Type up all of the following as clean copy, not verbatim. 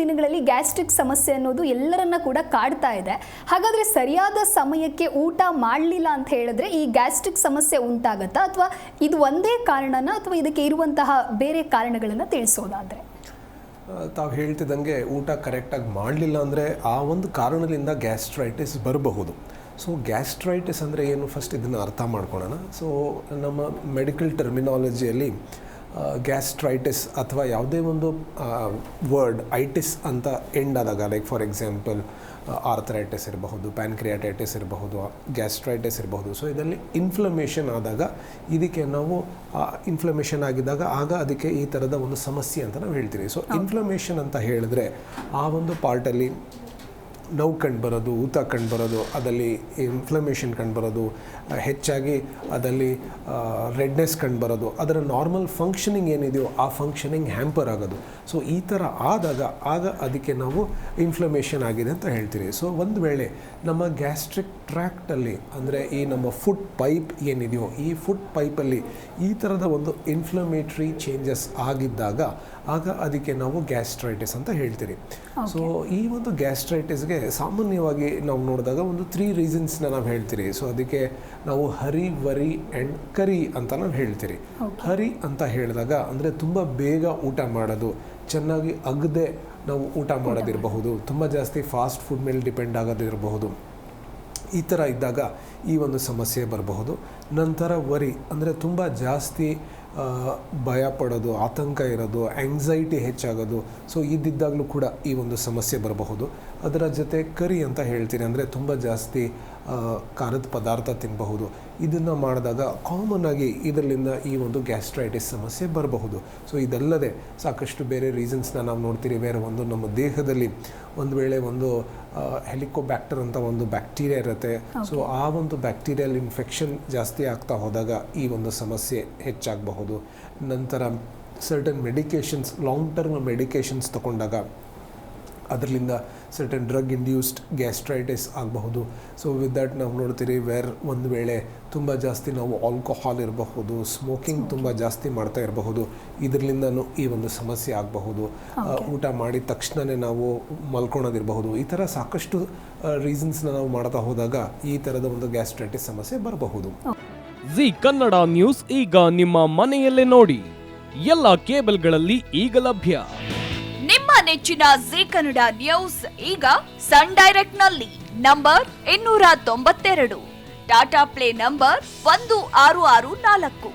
ದಿನಗಳಲ್ಲಿ ಗ್ಯಾಸ್ಟ್ರಿಕ್ ಸಮಸ್ಯೆ ಅನ್ನೋದು ಎಲ್ಲರನ್ನ ಕೂಡ ಕಾಡ್ತಾ ಇದೆ. ಹಾಗಾದರೆ ಸರಿಯಾದ ಸಮಯಕ್ಕೆ ಊಟ ಮಾಡಲಿಲ್ಲ ಅಂತ ಹೇಳಿದ್ರೆ ಈ ಗ್ಯಾಸ್ಟ್ರಿಕ್ ಸಮಸ್ಯೆ ಉಂಟಾಗತ್ತಾ, ಅಥವಾ ಇದು ಒಂದೇ ಕಾರಣನ, ಅಥವಾ ಇದಕ್ಕೆ ಇರುವಂತಹ ಬೇರೆ ಕಾರಣಗಳನ್ನು ತಿಳಿಸೋದಾದರೆ? ತಾವು ಹೇಳ್ತಿದ್ದಂಗೆ ಊಟ ಕರೆಕ್ಟಾಗಿ ಮಾಡಲಿಲ್ಲ ಅಂದರೆ ಆ ಒಂದು ಕಾರಣದಿಂದ ಗ್ಯಾಸ್ಟ್ರೈಟಿಸ್ ಬರಬಹುದು. ಸೊ ಗ್ಯಾಸ್ಟ್ರೈಟಿಸ್ ಅಂದರೆ ಏನು, ಫಸ್ಟ್ ಇದನ್ನು ಅರ್ಥ ಮಾಡ್ಕೊಳ್ಳೋಣ. ಸೊ ನಮ್ಮ ಮೆಡಿಕಲ್ ಟರ್ಮಿನಾಲಜಿಯಲ್ಲಿ ಗ್ಯಾಸ್ಟ್ರೈಟಿಸ್ ಅಥವಾ ಯಾವುದೇ ಒಂದು ವರ್ಡ್ ಐಟಿಸ್ ಅಂತ ಎಂಡ್ ಆದಾಗ, ಲೈಕ್ ಫಾರ್ ಎಕ್ಸಾಂಪಲ್ ಆರ್ಥರೈಟಿಸ್ ಇರಬಹುದು, ಪ್ಯಾನ್ಕ್ರಿಯಾಟೈಟಿಸ್ ಇರಬಹುದು, ಗ್ಯಾಸ್ಟ್ರೈಟಿಸ್ ಇರಬಹುದು. ಸೊ ಇದರಲ್ಲಿ ಇನ್ಫ್ಲಮೇಷನ್ ಆದಾಗ, ಇದಕ್ಕೆ ನಾವು ಇನ್ಫ್ಲಮೇಷನ್ ಆಗಿದ್ದಾಗ ಆಗ ಅದಕ್ಕೆ ಈ ಥರದ ಒಂದು ಸಮಸ್ಯೆ ಅಂತ ನಾವು ಹೇಳ್ತೀವಿ. ಸೊ ಇನ್ಫ್ಲಮೇಷನ್ ಅಂತ ಹೇಳಿದ್ರೆ ಆ ಒಂದು ಪಾರ್ಟಲ್ಲಿ ನೋವು ಕಂಡುಬರೋದು, ಊತ ಕಂಡುಬರೋದು, ಅದಲ್ಲಿ ಇನ್ಫ್ಲಮೇಷನ್ ಕಂಡುಬರೋದು, ಹೆಚ್ಚಾಗಿ ಅದಲ್ಲಿ ರೆಡ್ನೆಸ್ ಕಂಡುಬರೋದು, ಅದರ ನಾರ್ಮಲ್ ಫಂಕ್ಷನಿಂಗ್ ಏನಿದೆಯೋ ಆ ಫಂಕ್ಷನಿಂಗ್ ಹ್ಯಾಂಪರ್ ಆಗೋದು. ಸೊ ಈ ಥರ ಆದಾಗ ಆಗ ಅದಕ್ಕೆ ನಾವು ಇನ್ಫ್ಲಮೇಷನ್ ಆಗಿದೆ ಅಂತ ಹೇಳ್ತೀವಿ. ಸೊ ಒಂದು ವೇಳೆ ನಮ್ಮ ಗ್ಯಾಸ್ಟ್ರಿಕ್ ಟ್ರ್ಯಾಕ್ಟಲ್ಲಿ, ಅಂದರೆ ಈ ನಮ್ಮ ಫುಡ್ ಪೈಪ್ ಏನಿದೆಯೋ ಈ ಫುಡ್ ಪೈಪಲ್ಲಿ ಈ ಥರದ ಒಂದು ಇನ್ಫ್ಲಮೇಟ್ರಿ ಚೇಂಜಸ್ ಆಗಿದ್ದಾಗ ಆಗ ಅದಕ್ಕೆ ನಾವು ಗ್ಯಾಸ್ಟ್ರೈಟಿಸ್ ಅಂತ ಹೇಳ್ತೀರಿ. ಸೊ ಈ ಒಂದು ಗ್ಯಾಸ್ಟ್ರೈಟಿಸ್ಗೆ ಸಾಮಾನ್ಯವಾಗಿ ನಾವು ನೋಡಿದಾಗ ಒಂದು 3 ರೀಸನ್ಸ್ನ ನಾವು ಹೇಳ್ತೀರಿ. ಸೊ ಅದಕ್ಕೆ ನಾವು ಹರಿ, ವರಿ ಆ್ಯಂಡ್ ಕರಿ ಅಂತ ನಾವು ಹೇಳ್ತೀರಿ. ಹರಿ ಅಂತ ಹೇಳಿದಾಗ ಅಂದರೆ ತುಂಬ ಬೇಗ ಊಟ ಮಾಡೋದು, ಚೆನ್ನಾಗಿ ಅಗದೆ ನಾವು ಊಟ ಮಾಡೋದಿರಬಹುದು, ತುಂಬ ಜಾಸ್ತಿ ಫಾಸ್ಟ್ ಫುಡ್ ಮೇಲೆ ಡಿಪೆಂಡ್ ಆಗೋದಿರಬಹುದು. ಈ ಥರ ಇದ್ದಾಗ ಈ ಒಂದು ಸಮಸ್ಯೆ ಬರಬಹುದು. ನಂತರ ವರಿ ಅಂದರೆ ತುಂಬ ಜಾಸ್ತಿ ಭಯ ಪಡೋದು, ಆತಂಕ ಇರೋದು, ಆ್ಯಂಗ್ಸೈಟಿ ಹೆಚ್ಚಾಗೋದು. ಸೊ ಇದ್ದಿದ್ದಾಗಲೂ ಕೂಡ ಈ ಒಂದು ಸಮಸ್ಯೆ ಬರಬಹುದು. ಅದರ ಜೊತೆ ಕರಿ ಅಂತ ಹೇಳ್ತೀನಿ, ಅಂದರೆ ತುಂಬ ಜಾಸ್ತಿ ಖಾರದ ಪದಾರ್ಥ ತಿನ್ನಬಹುದು. ಇದನ್ನು ಮಾಡಿದಾಗ ಕಾಮನ್ ಆಗಿ ಇದರಿಂದ ಈ ಒಂದು ಗ್ಯಾಸ್ಟ್ರೈಟಿಸ್ ಸಮಸ್ಯೆ ಬರಬಹುದು. ಸೊ ಇದಲ್ಲದೆ ಸಾಕಷ್ಟು ಬೇರೆ ರೀಸನ್ಸ್ನ ನಾವು ನೋಡ್ತೀರಿ. ಬೇರೆ ಒಂದು ನಮ್ಮ ದೇಹದಲ್ಲಿ ಒಂದು ವೇಳೆ ಒಂದು ಹೆಲಿಕೋಬ್ಯಾಕ್ಟರ್ ಅಂತ ಒಂದು ಬ್ಯಾಕ್ಟೀರಿಯಾ ಇರುತ್ತೆ. ಸೊ ಆ ಒಂದು ಬ್ಯಾಕ್ಟೀರಿಯಲ್ ಇನ್ಫೆಕ್ಷನ್ ಜಾಸ್ತಿ ಆಗ್ತಾ ಹೋದಾಗ ಈ ಒಂದು ಸಮಸ್ಯೆ ಹೆಚ್ಚಾಗಬಹುದು. ನಂತರ certain medications, long term medications ತಗೊಂಡಾಗ ಅದರಿಂದ ಸರ್ಟನ್ ಡ್ರಗ್ ಇಂಡ್ಯೂಸ್ಡ್ ಗ್ಯಾಸ್ಟ್ರೈಟಿಸ್ ಆಗಬಹುದು. ಸೊ ವಿತ್ ದ್ಯಾಟ್ ನಾವು ನೋಡ್ತೀರಿ ಒಂದು ವೇಳೆ ತುಂಬ ಜಾಸ್ತಿ ನಾವು ಆಲ್ಕೋಹಾಲ್ ಇರಬಹುದು, ಸ್ಮೋಕಿಂಗ್ ತುಂಬ ಜಾಸ್ತಿ ಮಾಡ್ತಾ ಇರಬಹುದು, ಇದರಿಂದನೂ ಈ ಒಂದು ಸಮಸ್ಯೆ ಆಗಬಹುದು. ಊಟ ಮಾಡಿದ ತಕ್ಷಣವೇ ನಾವು ಮಲ್ಕೊಳೋದಿರಬಹುದು. ಈ ಥರ ಸಾಕಷ್ಟು ರೀಸನ್ಸ್ನ ನಾವು ಮಾಡ್ತಾ ಹೋದಾಗ ಈ ಥರದ ಒಂದು ಗ್ಯಾಸ್ಟ್ರೈಟಿಸ್ ಸಮಸ್ಯೆ ಬರಬಹುದು. ಜಿ ಕನ್ನಡ ನ್ಯೂಸ್ ಈಗ ನಿಮ್ಮ ಮನೆಯಲ್ಲೇ ನೋಡಿ, ಎಲ್ಲ ಕೇಬಲ್ಗಳಲ್ಲಿ ಈಗ ಲಭ್ಯ. ನಿಮ್ಮ ನೆಚ್ಚಿನ ಜಿ ಕನ್ನಡ ನ್ಯೂಸ್ ಈಗ ಸನ್ ಡೈರೆಕ್ಟ್ ನಲ್ಲಿ number 292, Tata play number 1664,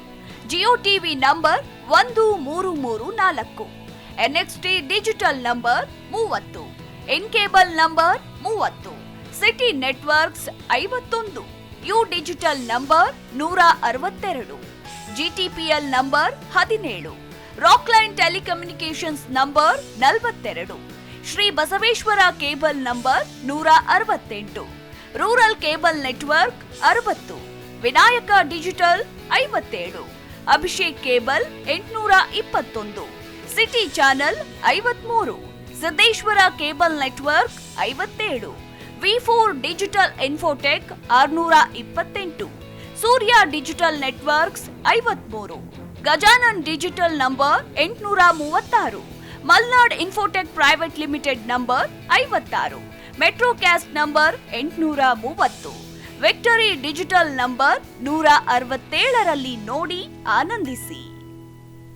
Jio TV number 1334, NXT digital number 30, N cable number 30, city networks 51, U digital number 162, GTPL number 17, Rockline telecommunications number 42, Shri Basaveshwara cable number 168, rural cable network 60, Vinayaka digital 57, Abhishek cable 821, city channel 53, Siddeshwara cable network 57, ವಿ4 digital infotech 628, Surya digital networks 53, Gajanan digital number 836, Malnad infotech private limited number 56, Metrocast number 830, victory digital number 167ರಲ್ಲಿ ನೋಡಿ ಆನಂದಿಸಿ.